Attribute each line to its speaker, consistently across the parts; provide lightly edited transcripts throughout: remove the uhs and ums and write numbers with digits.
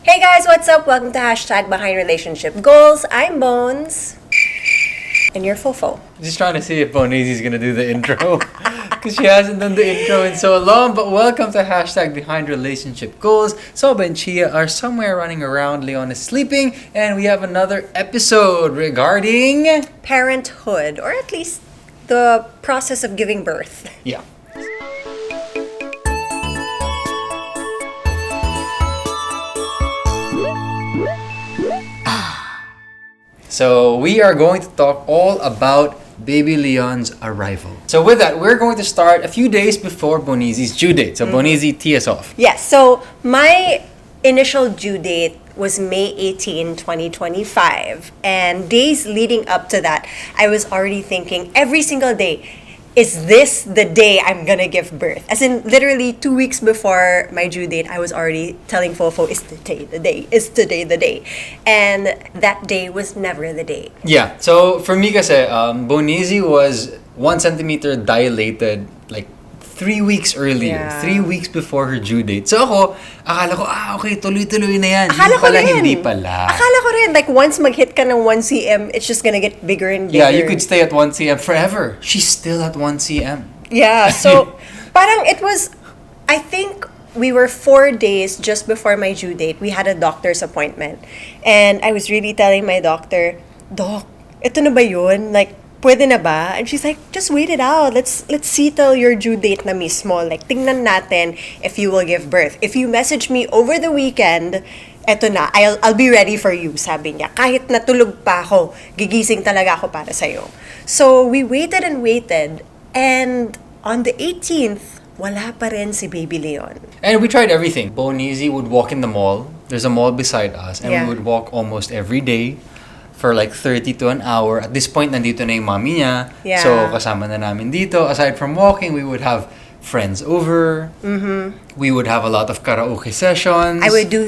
Speaker 1: Hey guys, what's up? Welcome to Hashtag Behind Relationship Goals. I'm Bones. And you're Fofo.
Speaker 2: Just trying to see if Bonizi's gonna do the intro. Because she hasn't done the intro in so long. But welcome to Hashtag Behind Relationship Goals. Soba and Chia are somewhere running around. Leon is sleeping. And we have another episode regarding...
Speaker 1: Parenthood, or at least the process of giving birth.
Speaker 2: Yeah. So we are going to talk all about baby Leon's arrival. So with that, we're going to start a few days before Bonizi's due date. So Bonizi, tee us off.
Speaker 1: Yes, so my initial due date was May 18, 2025. And days leading up to that, I was already thinking every single day, is this the day I'm gonna give birth? As in, literally 2 weeks before my due date, I was already telling Fofo, is today the day? Is today the day? And that day was never the day.
Speaker 2: Yeah. So for me kasi, Bonizi was 1 centimeter dilated like 3 weeks earlier.
Speaker 1: Yeah.
Speaker 2: 3 weeks before her due date. So ako, akala ko, okay, tuloy-tuloy na yan.
Speaker 1: Akala ko rin.
Speaker 2: Hindi pala.
Speaker 1: Akala ko rin, like once mag-hit ka ng 1 cm, it's just gonna get bigger and bigger.
Speaker 2: Yeah, you could stay at 1 cm forever. She's still at 1 cm.
Speaker 1: Yeah, so parang it was, I think we were 4 days just before my due date. We had a doctor's appointment. And I was really telling my doctor, Doc, ito na ba yun? Like, pwede na ba? And she's like, just wait it out. Let's see till your due date na mismo. Like, tingnan natin if you will give birth. If you message me over the weekend, eto na, I'll be ready for you, sabi niya. Kahit natulog pa ako, gigising talaga ako para sa'yo. So, we waited and waited. And on the 18th, wala pa rin si Baby Leon.
Speaker 2: And we tried everything. Bonizi would walk in the mall. There's a mall beside us. And
Speaker 1: Yeah.
Speaker 2: we would walk almost every day for like 30 to an hour. At this point, nandito na yung mommy niya.
Speaker 1: Yeah.
Speaker 2: So, kasama na namin dito. Aside from walking, we would have friends over. Mm-hmm. We would have a lot of karaoke sessions.
Speaker 1: I would do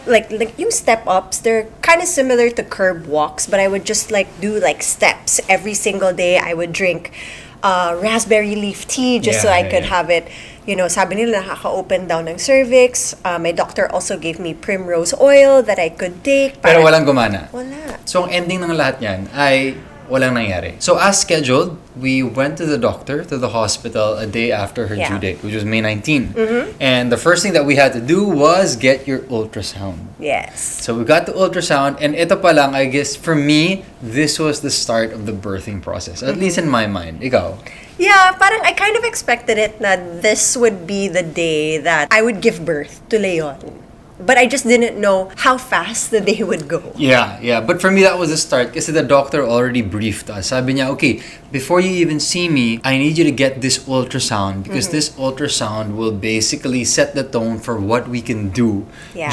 Speaker 1: like yung step ups. They're kind of similar to curb walks, but I would just like do like steps every single day. I would drink raspberry leaf tea just so I could have it. You know, sabi nila nakaka-open daw ng cervix. My doctor also gave me primrose oil that I could take.
Speaker 2: Pero walang gumana.
Speaker 1: Wala.
Speaker 2: So, ang ending ng lahat yan ay walang nangyari. So, as scheduled, we went to the doctor, to the hospital, a day after her due date, which was May 19. Mm-hmm. And the first thing that we had to do was get your ultrasound.
Speaker 1: Yes.
Speaker 2: So, we got the ultrasound, and ito pa lang, I guess, for me, this was the start of the birthing process. At least in my mind. Ikaw?
Speaker 1: Yeah, parang I kind of expected it na this would be the day that I would give birth to Leon. But I just didn't know how fast the day would go.
Speaker 2: Yeah. But for me, that was the start kasi the doctor already briefed us. Sabi niya, okay, before you even see me, I need you to get this ultrasound because this ultrasound will basically set the tone for what we can do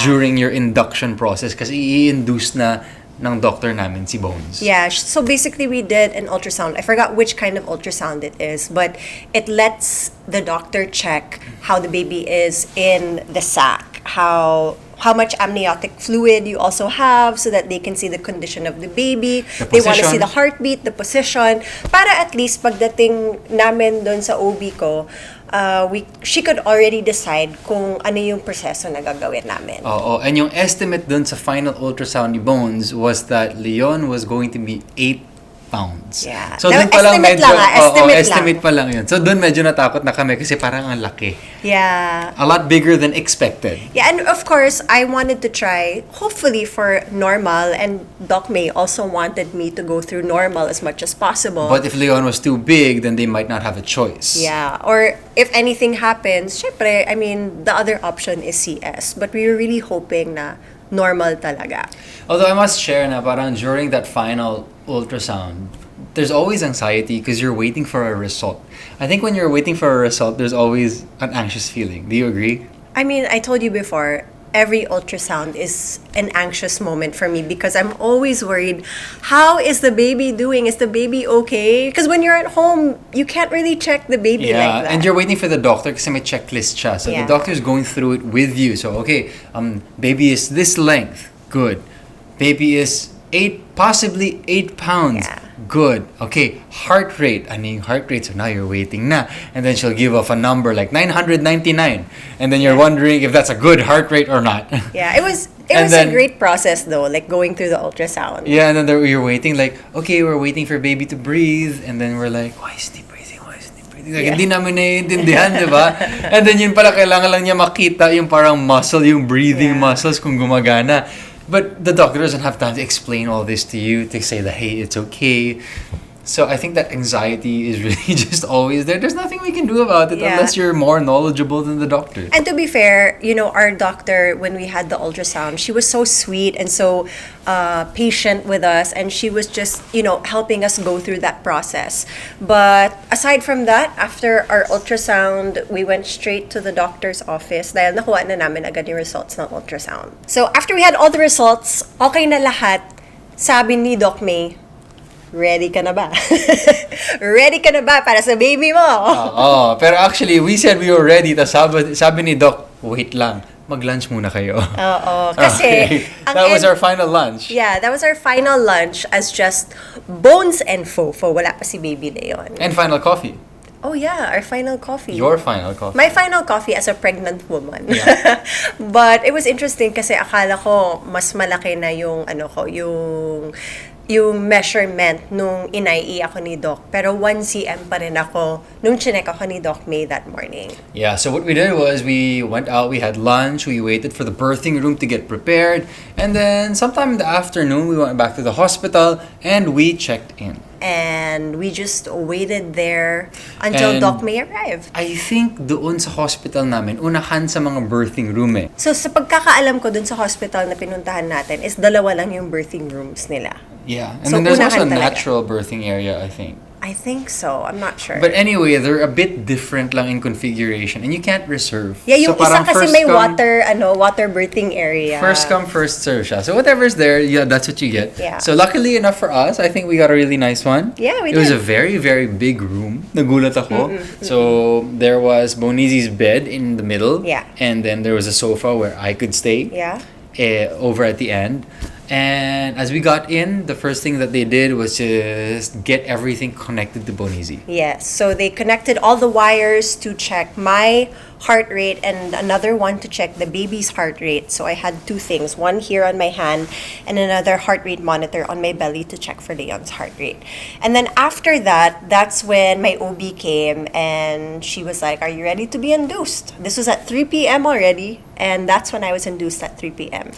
Speaker 2: during your induction process kasi i-induce na ng doctor namin si Bones.
Speaker 1: Yeah, so basically we did an ultrasound. I forgot which kind of ultrasound it is, but it lets the doctor check how the baby is in the sac, how much amniotic fluid you also have so that they can see the condition of the baby. They want to see the heartbeat, the position, para at least pagdating namin doon sa OB ko, she could already decide kung ano yung proseso na gagawin namin.
Speaker 2: And yung estimate dun sa final ultrasound ni Bones was that Leon was going to be 8 pounds.
Speaker 1: Yeah.
Speaker 2: So dun pa lang
Speaker 1: Estimate
Speaker 2: medyo,
Speaker 1: lang,
Speaker 2: estimate pa lang yun. So dun medyo natakot na kami kasi parang ang laki.
Speaker 1: Yeah.
Speaker 2: A lot bigger than expected.
Speaker 1: Yeah, and of course, I wanted to try, hopefully for normal, and Doc May also wanted me to go through normal as much as possible.
Speaker 2: But if Leon was too big, then they might not have a choice.
Speaker 1: Yeah, or if anything happens, syempre, I mean, the other option is CS. But we were really hoping na normal talaga.
Speaker 2: Although I must share na parang during that final ultrasound, there's always anxiety because you're waiting for a result. I think when you're waiting for a result, there's always an anxious feeling. Do you agree?
Speaker 1: I mean, I told you before, every ultrasound is an anxious moment for me because I'm always worried, how is the baby doing? Is the baby okay? Because when you're at home, you can't really check the baby like that.
Speaker 2: And you're waiting for the doctor kasi may checklist siya. So the doctor's going through it with you. So, okay, baby is this length. Good. Baby is possibly 8 pounds.
Speaker 1: Yeah.
Speaker 2: Good. Okay, heart rate. Ano yung heart rate? So now you're waiting na. And then she'll give off a number like 999. And then you're wondering if that's a good heart rate or not.
Speaker 1: Yeah, it was a great process though, like going through the ultrasound.
Speaker 2: Yeah, and then you're waiting like, okay, we're waiting for baby to breathe. And then we're like, why is he breathing? Why is he breathing? Like, hindi namin naiintindihan, di ba? And then yun pala, kailangan lang niya makita yung parang muscle, yung breathing muscles kung gumagana. But the doctor doesn't have time to explain all this to you, to say that, hey, it's okay. So I think that anxiety is really just always there. There's nothing we can do about it unless you're more knowledgeable than the doctor.
Speaker 1: And to be fair, our doctor, when we had the ultrasound, she was so sweet and so patient with us, and she was just, helping us go through that process. But aside from that, after our ultrasound, we went straight to the doctor's office dahil nakuha na namin agad yung results ng ultrasound. So after we had all the results, okay na lahat, sabi ni Doc May, ready ka na ba? Ready ka na ba para sa baby mo?
Speaker 2: Pero actually, we said we were ready. Tas sabi ni Doc, wait lang, mag-lunch muna kayo.
Speaker 1: Kasi
Speaker 2: that was our final lunch.
Speaker 1: Yeah, that was our final lunch as just bones and fofo. Wala pa si baby Leon.
Speaker 2: And final coffee.
Speaker 1: Oh yeah, our final coffee.
Speaker 2: Your final coffee.
Speaker 1: My final coffee as a pregnant woman.
Speaker 2: Yeah.
Speaker 1: But it was interesting kasi akala ko mas malaki na yung measurement nung inai ako ni Doc. Pero 1 cm pa rin ako nung chinek ako ni Doc May that morning.
Speaker 2: Yeah, so what we did was we went out, we had lunch, we waited for the birthing room to get prepared, and then sometime in the afternoon, we went back to the hospital and we checked in.
Speaker 1: And we just waited there until Doc May arrived.
Speaker 2: I think doon sa hospital namin, unahan sa mga birthing room eh.
Speaker 1: So sa pagkakaalam ko doon sa hospital na pinuntahan natin is 2 lang yung birthing rooms nila.
Speaker 2: Yeah, and
Speaker 1: so,
Speaker 2: then there's also a
Speaker 1: talaga.
Speaker 2: natural birthing area, I think.
Speaker 1: I think so. I'm not sure.
Speaker 2: But anyway, they're a bit different lang in configuration and you can't reserve.
Speaker 1: Yeah, yung
Speaker 2: so,
Speaker 1: isa kasi may water birthing area.
Speaker 2: First come, first serve siya. So whatever's there, that's what you get.
Speaker 1: Yeah.
Speaker 2: So luckily enough for us, I think we got a really nice one.
Speaker 1: Yeah, we
Speaker 2: did. It was a
Speaker 1: did.
Speaker 2: very, very big room. Nagulat ako. So there was Bonizi's bed in the middle.
Speaker 1: Yeah.
Speaker 2: And then there was a sofa where I could stay.
Speaker 1: Yeah.
Speaker 2: Over at the end. And as we got in, the first thing that they did was just get everything connected to Bonizi.
Speaker 1: Yes. So they connected all the wires to check my heart rate and another one to check the baby's heart rate. So I had 2 things, one here on my hand and another heart rate monitor on my belly to check for Leon's heart rate. And then after that, that's when my OB came and she was like, "Are you ready to be induced?" This was at 3 p.m. already, and that's when I was induced at 3 p.m.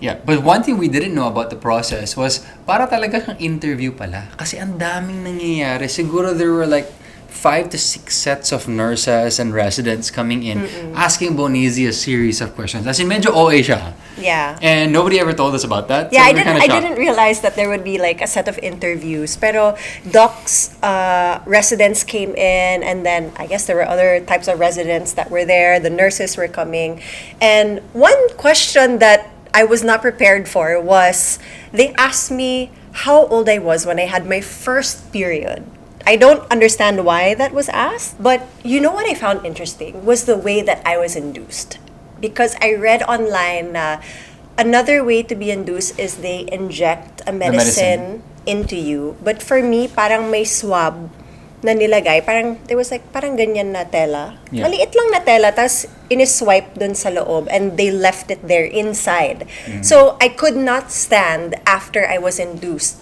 Speaker 2: Yeah, but one thing we didn't know about the process was para talaga kang interview pala. Kasi ang daming nangyayari. Siguro there were like 5 to 6 sets of nurses and residents coming in asking Bonizi a series of questions. As in, medyo OA siya.
Speaker 1: Yeah.
Speaker 2: And nobody ever told us about that.
Speaker 1: Yeah,
Speaker 2: so
Speaker 1: I didn't realize that there would be like a set of interviews. Pero Doc's residents came in, and then I guess there were other types of residents that were there. The nurses were coming. And one question that I was not prepared for was they asked me how old I was when I had my first period. I don't understand why that was asked, but what I found interesting was the way that I was induced. Because I read online another way to be induced is they inject a medicine into you. But for me, parang may swab na nilagay, parang ganyan na tela.
Speaker 2: Yeah.
Speaker 1: Maliit lang na tela, tas iniswipe dun sa loob and they left it there inside. So I could not stand after I was induced.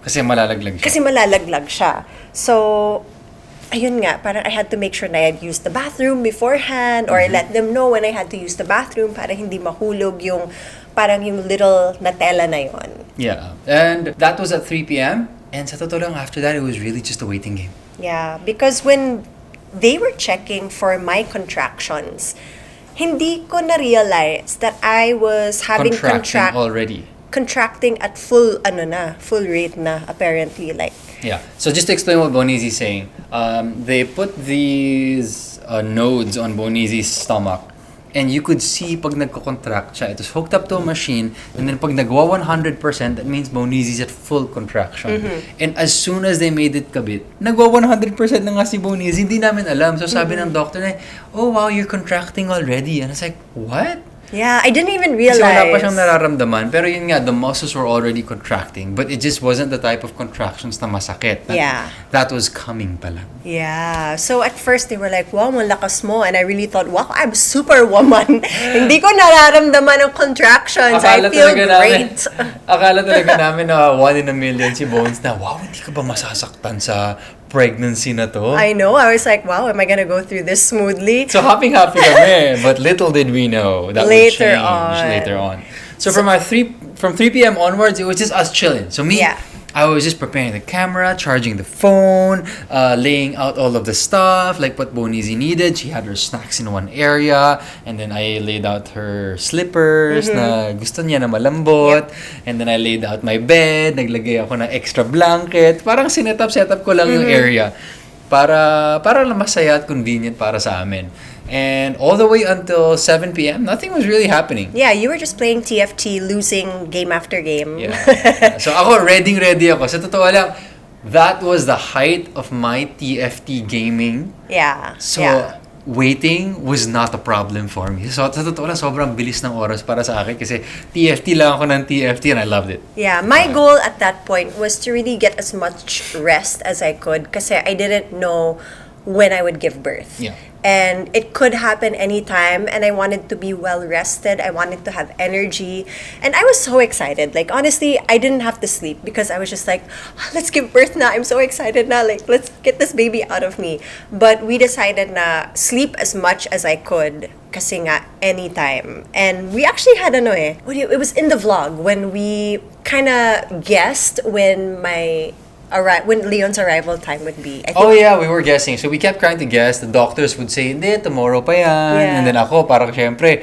Speaker 2: Kasi malalaglag siya. So, ayun nga, parang I had to make sure na I had used the bathroom beforehand or I let them know when I had to use the bathroom para hindi mahulog yung little na tela na yon. Yeah, and that was at 3 p.m. And sa totoo lang, after that, it was really just a waiting game.
Speaker 1: Yeah, because when they were checking for my contractions, hindi ko na-realize that I was having contracting at full rate na apparently, like.
Speaker 2: Yeah. So just to explain what Bonizi's saying, they put these nodes on Bonizi's stomach. And you could see pag nagko-contract siya, it was hooked up to a machine, and then pag nagwa 100%, that means Bonizi's at full contraction. And as soon as they made it kabit, nagwa 100% na nga si Bonizi, hindi namin alam. So sabi ng doctor na, "Oh wow, you're contracting already." And I was like, "What?"
Speaker 1: Yeah, I didn't even
Speaker 2: Kasi
Speaker 1: realize.
Speaker 2: wala pa siyang nararamdaman. Pero yun nga, the muscles were already contracting. But it just wasn't the type of contractions na masakit. That was coming pa lang.
Speaker 1: Yeah. So at first, they were like, wow, malakas mo. And I really thought, wow, I'm superwoman. Hindi ko nararamdaman ng contractions. I feel great.
Speaker 2: Akala talaga namin na 1 in a million si Bones na, wow, hindi ka ba masasaktan sa pregnancy na to?
Speaker 1: I know. I was like, wow, am I gonna go through this smoothly?
Speaker 2: So happy kami. But little did we know that would change later on. So from 3 p.m. onwards, it was just us chilling. So me, I was just preparing the camera, charging the phone, laying out all of the stuff, like what Bonizi needed. She had her snacks in one area, and then I laid out her slippers na gusto niya na malambot. And then I laid out my bed, naglagay ako ng extra blanket. Parang set up ko lang yung area para lang masaya at convenient para sa amin. And all the way until 7 p.m., nothing was really happening.
Speaker 1: Yeah, you were just playing TFT, losing game after game.
Speaker 2: Yeah. So ako, ready ako. Sa totoo lang, that was the height of my TFT gaming.
Speaker 1: Yeah.
Speaker 2: So, waiting was not a problem for me. So, sa totoo lang, sobrang bilis ng oras para sa akin kasi TFT lang ako ng TFT and I loved it.
Speaker 1: Yeah, my goal at that point was to really get as much rest as I could kasi I didn't know when I would give birth.
Speaker 2: Yeah.
Speaker 1: And it could happen anytime, and I wanted to be well rested. I wanted to have energy, and I was so excited. Like honestly, I didn't have to sleep because I was just like, let's give birth now. I'm so excited now. Like let's get this baby out of me. But we decided na sleep as much as I could kasi nga anytime. And we actually had it was in the vlog when we kind of guessed when Leon's arrival time would be. I think,
Speaker 2: we were guessing. So we kept trying to guess. The doctors would say, hindi, tomorrow pa yan.
Speaker 1: Yeah.
Speaker 2: And then ako, parang syempre,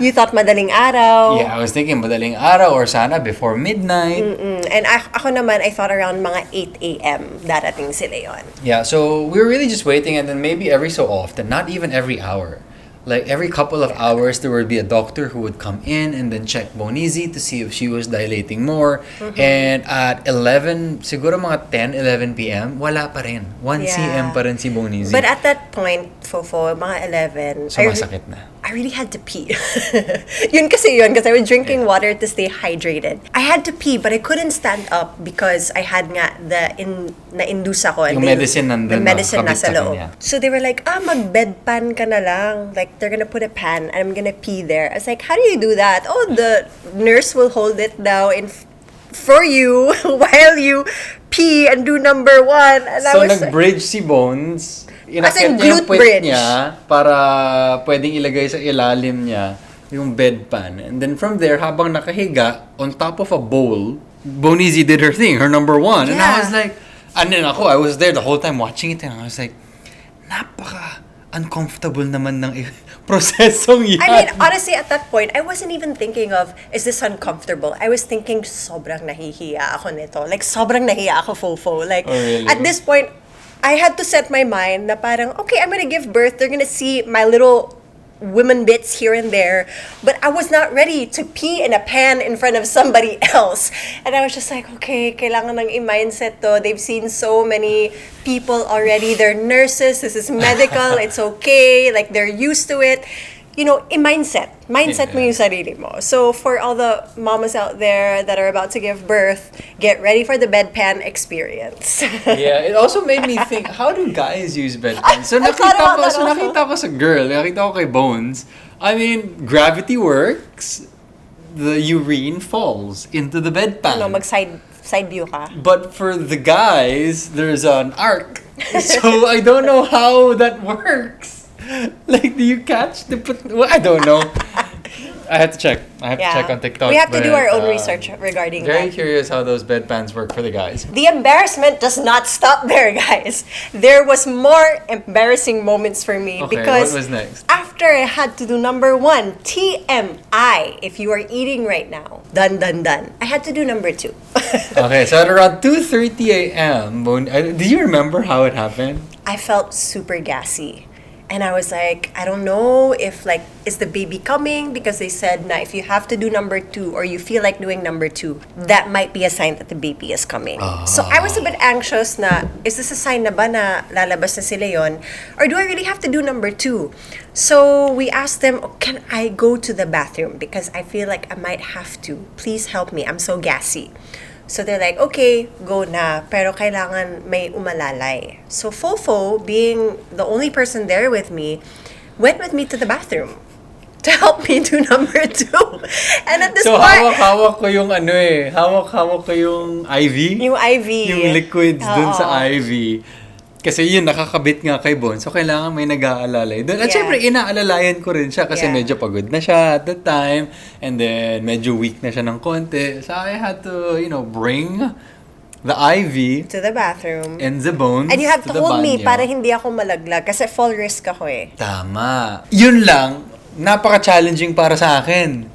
Speaker 1: you thought madaling araw.
Speaker 2: Yeah, I was thinking madaling araw or sana before midnight.
Speaker 1: And ako naman, I thought around mga 8 a.m. darating si Leon.
Speaker 2: Yeah, so we were really just waiting, and then maybe every so often, not even every hour. Like every couple of hours, there would be a doctor who would come in and then check Bonizi to see if she was dilating more. And at 11, siguro mga 10, 11 p.m., wala pa rin. 1 cm pa rin si Bonizi.
Speaker 1: But at that point, Fofo, mga 11,
Speaker 2: sumasakit na.
Speaker 1: I really had to pee. yun kasi I was drinking water to stay hydrated. I had to pee, but I couldn't stand up because I had nga na-induce ako.
Speaker 2: Yung medicine nandun.
Speaker 1: The medicine
Speaker 2: kabit
Speaker 1: nasa loob.
Speaker 2: kanya.
Speaker 1: So they were like, mag-bedpan ka na lang. Like, they're gonna put a pan and I'm gonna pee there. I was like, how do you do that? Oh, the nurse will hold it now for you while you pee and do number 1. And
Speaker 2: so, nag-bridge si Bones.
Speaker 1: As in
Speaker 2: Inakit niya yung
Speaker 1: glute
Speaker 2: puwet
Speaker 1: bridge.
Speaker 2: niya para pwedeng ilagay sa ilalim niya yung bedpan. And then from there, habang nakahiga, on top of a bowl, Bonizi did her thing, her number 1. And I was like, and then ako, I was there the whole time watching it and I was like, napaka-uncomfortable naman ng prosesong yan.
Speaker 1: I mean, honestly, at that point, I wasn't even thinking of, is this uncomfortable? I was thinking, sobrang nahihiya ako nito. Like, sobrang nahiya ako, Fofo. Like,
Speaker 2: really?
Speaker 1: At this point, I had to set my mind na parang, okay, I'm gonna give birth. They're gonna see my little women bits here and there. But I was not ready to pee in a pan in front of somebody else. And I was just like, okay, kailangan ng i-mindset to. They've seen so many people already. They're nurses. This is medical. It's okay. Like, they're used to it. You know, mindset mo yung sarili mo. So for all the mamas out there that are about to give birth, get ready for the bedpan experience.
Speaker 2: Yeah, it also made me think, how do guys use bedpans? So nakita ko sa girl, nakita ko kay Bones. I mean, gravity works. The urine falls into the bedpan.
Speaker 1: Side view ka.
Speaker 2: But for the guys, there's an arc. So I don't know how that works. Like, do you catch I don't know. I have to check. To check on TikTok.
Speaker 1: We have to do our own research regarding
Speaker 2: very
Speaker 1: that.
Speaker 2: Curious how those bedpans work for the guys.
Speaker 1: The embarrassment does not stop there, guys. There was more embarrassing moments for me because
Speaker 2: what was next?
Speaker 1: After I had to do number 1, TMI, if you are eating right now, done. I had to do number 2.
Speaker 2: Okay, so at around 2:30 a.m., did you remember how it happened?
Speaker 1: I felt super gassy. And I was like, I don't know if like, is the baby coming? Because they said na if you have to do number 2 or you feel like doing number 2, that might be a sign that the baby is coming. So I was a bit anxious na, is this a sign na ba na lalabas na sila yon? Or do I really have to do number 2? So we asked them, oh, can I go to the bathroom? Because I feel like I might have to. Please help me. I'm so gassy. So they're like, okay, go na. Pero kailangan may umalalay. So Fofo, being the only person there with me, went with me to the bathroom to help me do number 2. And at this
Speaker 2: So,
Speaker 1: point...
Speaker 2: hawak-hawak ko yung hawak-hawak ko yung IV.
Speaker 1: Yung IV.
Speaker 2: Yung liquids dun
Speaker 1: Oo.
Speaker 2: sa IV. Kasi yun, nakakabit nga kay Bon. So, kailangan may nag-aalalay doon. At
Speaker 1: Yeah.
Speaker 2: syempre, inaalalayan ko rin siya kasi
Speaker 1: Yeah.
Speaker 2: medyo pagod na siya at that time. And then, medyo weak na siya ng konti. So, I had to, bring the IV
Speaker 1: To the bathroom.
Speaker 2: and the bones
Speaker 1: And you have to
Speaker 2: the
Speaker 1: hold me
Speaker 2: banyo.
Speaker 1: para hindi ako malaglag kasi fall risk ako eh.
Speaker 2: Tama. Yun lang, napaka-challenging para sa akin.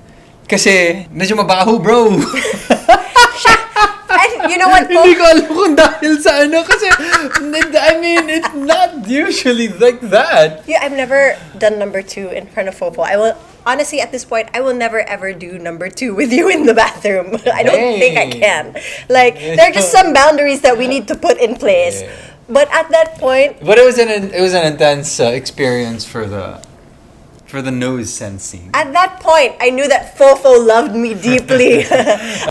Speaker 2: Kasi, medyo mabaho, bro.
Speaker 1: And you know what,
Speaker 2: Hindi ko alam kung dahil sa ano. Kasi, I mean, it's not usually like that.
Speaker 1: Yeah, I've never done number 2 in front of Fofo. I will honestly at this point I will never ever do number 2 with you in the bathroom. I don't think I can. Like there are just some boundaries that we need to put in place.
Speaker 2: Yeah.
Speaker 1: But at that point,
Speaker 2: But it was an intense experience for the nose sensing.
Speaker 1: at that point, I knew that Fofo loved me deeply.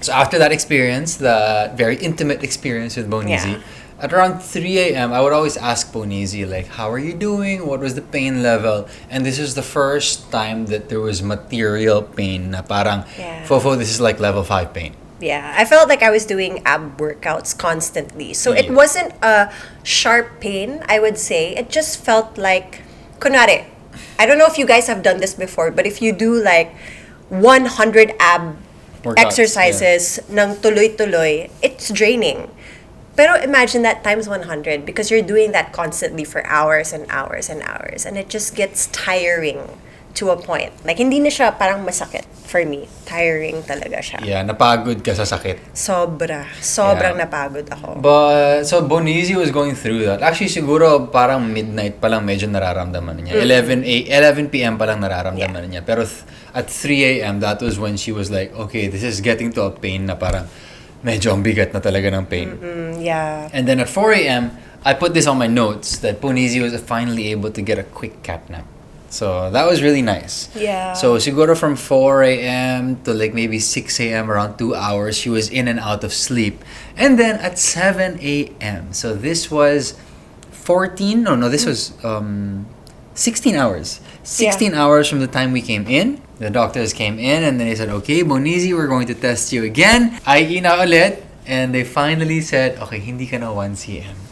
Speaker 2: So after that experience, the very intimate experience with Bonizi,
Speaker 1: Yeah.
Speaker 2: at around 3 a.m., I would always ask Bonizi, like, how are you doing? What was the pain level? And this is the first time that there was material pain na parang,
Speaker 1: Yeah.
Speaker 2: Fofo, this is like level 5 pain.
Speaker 1: Yeah, I felt like I was doing ab workouts constantly. So it
Speaker 2: Yeah.
Speaker 1: wasn't a sharp pain, I would say. It just felt like, kunwari, I don't know if you guys have done this before, but if you do like 100 ab
Speaker 2: Workouts,
Speaker 1: exercises ng tuloy-tuloy, it's draining. Pero imagine that times 100 because you're doing that constantly for hours and hours and hours. And it just gets tiring to a point. Like, hindi na siya parang masakit for me. Tiring talaga siya.
Speaker 2: Yeah, napagod ka sa sakit.
Speaker 1: Sobrang
Speaker 2: Yeah.
Speaker 1: napagod ako.
Speaker 2: But, so Bonizi was going through that. Actually, siguro parang midnight pa lang medyo nararamdaman niya. 11 p.m. pa lang nararamdaman niya. Pero at 3 a.m., that was when she was like, okay, this is getting to a pain na parang medyo ang bigat na talaga ng pain.
Speaker 1: Yeah.
Speaker 2: And then at 4 a.m., I put this on my notes that Bonizi was finally able to get a quick cat nap. So that was really nice.
Speaker 1: Yeah.
Speaker 2: So siguro from 4 a.m. to like maybe 6 a.m., around 2 hours, she was in and out of sleep. And then at 7 a.m., so this was 16 hours. 16 hours from the time we came in. The doctors came in and then they said, okay, Bonizi, we're going to test you again. IE na ulit. And they finally said, okay, hindi ka na 1 cm.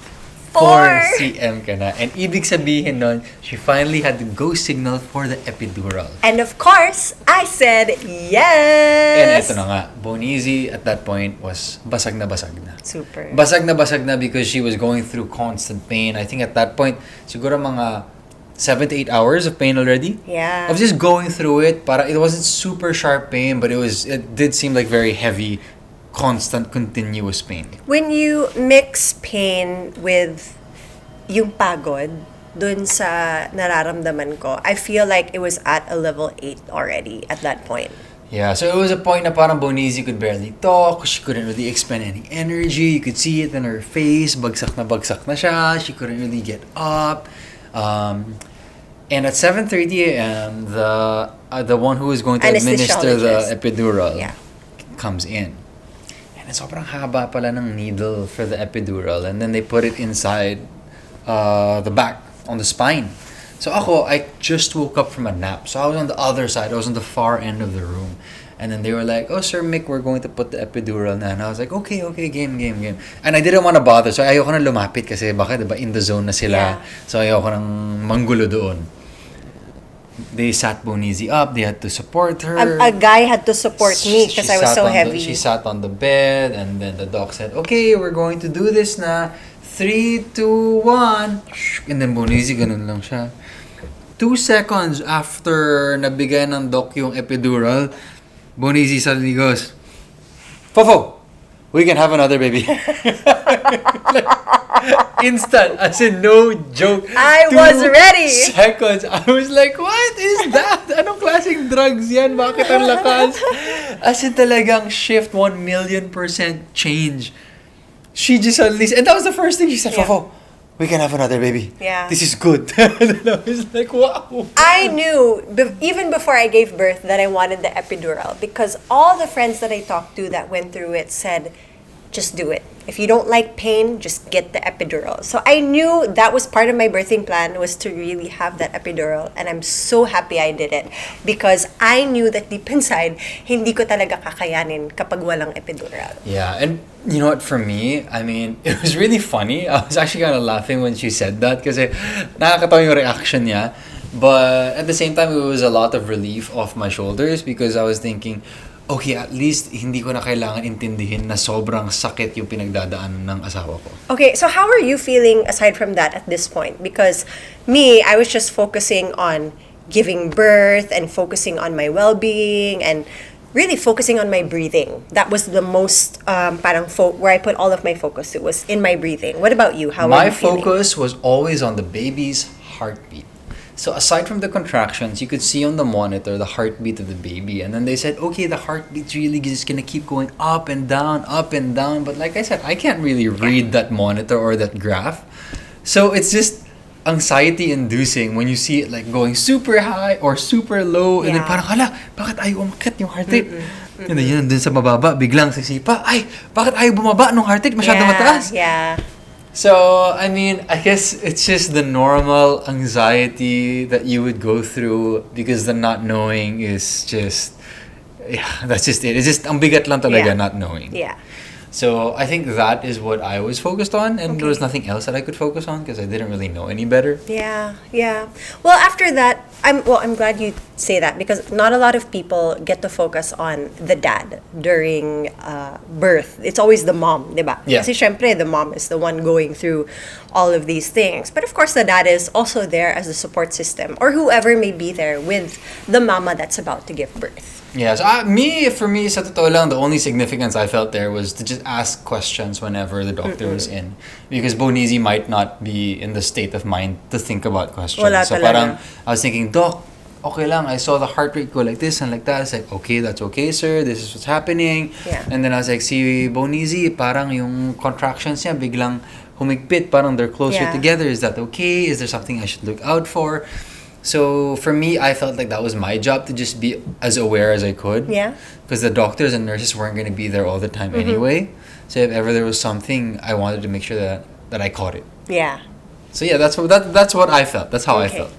Speaker 2: 4 cm ka na. And ibig sabihin nun, she finally had the go signal for the epidural.
Speaker 1: And of course, I said yes!
Speaker 2: And eto na nga, Bonizi at that point was basag na basag na.
Speaker 1: Super.
Speaker 2: Basag na because she was going through constant pain. I think at that point, siguro mga 7 to 8 hours of pain already.
Speaker 1: Yeah.
Speaker 2: Of just going through it. Para it wasn't super sharp pain, but it did seem like very heavy, constant, continuous pain.
Speaker 1: When you mix pain with yung pagod dun sa nararamdaman ko, I feel like it was at a level 8 already at that point.
Speaker 2: Yeah, so it was a point na parang Bonizi could barely talk. She couldn't really expend any energy. You could see it in her face. Bagsak na siya. She couldn't really get up. And at 7:30 a.m., the one who was going to administer the epidural comes in. And sobrang haba pala ng needle for the epidural. And then they put it inside the back, on the spine. So I just woke up from a nap. So I was on the other side. I was on the far end of the room. And then they were like, oh, Sir Mick, we're going to put the epidural na. And I was like, okay, game. And I didn't want to bother. So ayoko na lumapit kasi baka diba in the zone na sila.
Speaker 1: Yeah.
Speaker 2: So ayoko nang manggulo doon. They sat Bonizi up. They had to support her.
Speaker 1: A guy had to support me because I was so heavy.
Speaker 2: She sat on the bed. And then the doc said, okay, we're going to do this na. 3, 2, 1. And then Bonizi, ganun lang siya. 2 seconds after nabigay ng doc yung epidural, Bonizi suddenly goes, Fofo, we can have another baby. Like, instant, as in no joke.
Speaker 1: I
Speaker 2: 2
Speaker 1: was ready.
Speaker 2: seconds. I was like, what is that? Anong klaseng drugs yan? Bakit ang lakas? As in talagang shift 1,000,000% change. She just suddenly, and that was the first thing she said,
Speaker 1: Yeah.
Speaker 2: Fofo, we can have another baby.
Speaker 1: Yeah.
Speaker 2: This is good. And I was like, wow.
Speaker 1: I knew, even before I gave birth, that I wanted the epidural because all the friends that I talked to that went through it said, just do it. If you don't like pain, just get the epidural. So I knew that was part of my birthing plan, was to really have that epidural. And I'm so happy I did it because I knew that deep inside, hindi ko talaga kakayanin kapag walang epidural.
Speaker 2: Yeah, and you know what, for me, I mean, it was really funny. I was actually kind of laughing when she said that kasi nakakatawa yung reaction niya. But at the same time, it was a lot of relief off my shoulders because I was thinking, okay, at least hindi ko na kailangan intindihin na sobrang sakit yung pinagdadaanan ng asawa ko.
Speaker 1: Okay, so how are you feeling aside from that at this point? Because me, I was just focusing on giving birth and focusing on my well-being and really focusing on my breathing. That was the most where I put all of my focus. It was in my breathing. What about you? How are
Speaker 2: My
Speaker 1: you feeling?
Speaker 2: focus was always on the baby's heartbeat. So aside from the contractions, you could see on the monitor the heartbeat of the baby. And then they said, okay, the heartbeat's really just going to keep going up and down, up and down. But like I said, I can't really read that monitor or that graph. So it's just anxiety-inducing when you see it like going super high or super low. And then
Speaker 1: Yeah.
Speaker 2: parang, hala, bakit ayaw umakit yung heart rate? And then yun, dun sa mababa, biglang sisipa, ay, bakit ayaw bumaba nung heart rate? Masyado mataas.
Speaker 1: Yeah.
Speaker 2: So, I mean, I guess it's just the normal anxiety that you would go through because the not knowing is just, yeah, that's just it. It's just, ang bigat lang talaga
Speaker 1: Yeah.
Speaker 2: not knowing.
Speaker 1: Yeah.
Speaker 2: So, I think that is what I was focused on, and there was
Speaker 1: Okay.
Speaker 2: nothing else that I could focus on because I didn't really know any better.
Speaker 1: Yeah, yeah. Well, after that, I'm glad you say that because not a lot of people get to focus on the dad during birth. It's always the mom, diba?
Speaker 2: Yeah.
Speaker 1: Kasi syempre, the mom is the one going through all of these things. But of course, the dad is also there as a support system or whoever may be there with the mama that's about to give birth.
Speaker 2: Yeah, so for me, sa totoo lang, the only significance I felt there was to just ask questions whenever the doctor was in. Because Bonizi might not be in the state of mind to think about questions.
Speaker 1: Wala
Speaker 2: So
Speaker 1: talaga.
Speaker 2: parang, I was thinking, Doc, okay lang, I saw the heart rate go like this and like that. It's like, okay, that's okay, sir. This is what's happening.
Speaker 1: Yeah.
Speaker 2: And then I was like, si Bonizi, parang yung contractions niya biglang humigpit, parang they're closer
Speaker 1: Yeah.
Speaker 2: together. Is that okay? Is there something I should look out for? So for me, I felt like that was my job to just be as aware as I could.
Speaker 1: Yeah.
Speaker 2: Because the doctors and nurses weren't going to be there all the time anyway. So if ever there was something, I wanted to make sure that I caught it.
Speaker 1: Yeah.
Speaker 2: So yeah, that's what I felt. That's how I
Speaker 1: Okay.
Speaker 2: felt.